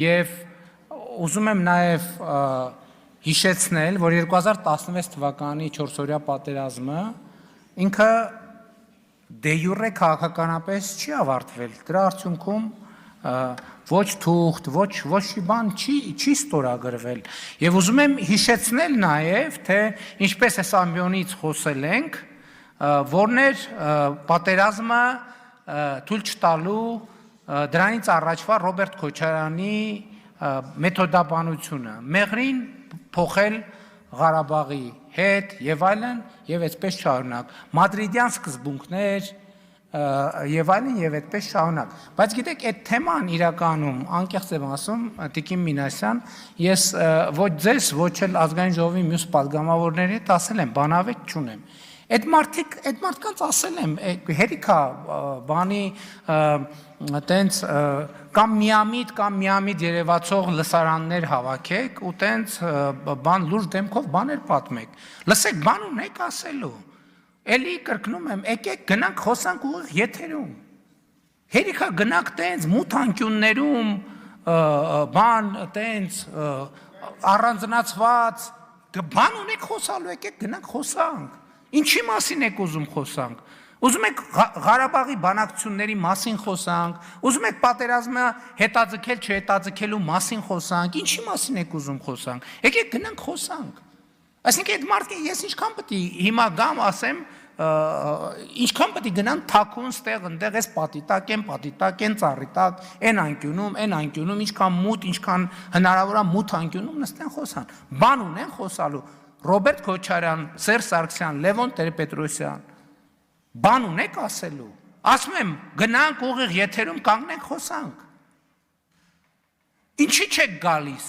Եվ ուզում եմ նաև հիշեցնել, որ 2016 թվականի 4-օրյա պատերազմը ինքը դե յուրե քաղաքականապես չի ավարտվել, դրա արդյունքում ոչ թուղթ, ոչ բան չի ստորագրվել, և ուզում եմ հիշեցնել նաև, թե ինչպես այս ամբիոնից խոսել ենք, որն էր պատերազմը թույլ չտալու դրանից առաջվա Ռոբերտ Քոչարյանի մեթոդաբանությունը, մեղրին փոխել Ղարաբաղի հետ և այլն, և այդպես շարունակ, մադրիդյան սկզբունքներ և այլն և այդպես շարունակ, բայց գիտեք այդ թեման իրականում, անկեղծ եմ ասում, Տիկին Մինասյան, ես ոչ ձեզ, ոչ էլ ազգային ժողովի մյուս պատգամավորների հետ ասել եմ, բանավեճ չունեմ, այդ մարդկանց ասել եմ, հերիք է բանի տենց կամ միամիտ երևացող լսարաններ հավաքեք ու տենց բան լուրջ դեմքով բաներ պատմեք, լսեք բան ունեք ասելու, էլի կրկնում եմ, եկեք գնանք խոսանք ուղիղ եթերում, հերիք է գնանք տենց մութ անկյուններում բան տենց առանձնացված, բան ունեք խոսալու, եկեք գնանք խոսանք, ինչի մասին եք ուզում խոսանք, ուզում եք Ղարաբաղի բանակցությունների մասին խոսանք, ուզում եք պատերազմը հետաձգել չհետաձգելու մասին խոսանք, ինչի մասին եք ուզում խոսանք, եկեք գնանք խոսանք, այսինքն այդ մարդը ես ինչքան պետք է հիմա գամ ասեմ, ինչքան պետք է գնան թաքուն ստեղ ընդեղ այս պատի տակ են ծառի տակ, են անկյունում, ինչքան մութ, ինչքան հնարավոր է մութ անկյունում նստեն խոսան, բան ունեն խոսալու, Ռոբերտ Քոչարյան, Սերժ Սարգսյան, Լևոն Տեր-Պետրոսյան, բան ունեք ասելու, ասում եմ գնանք ուղիղ եթերում կանգնենք խոսանք, ինչի չեք գալիս,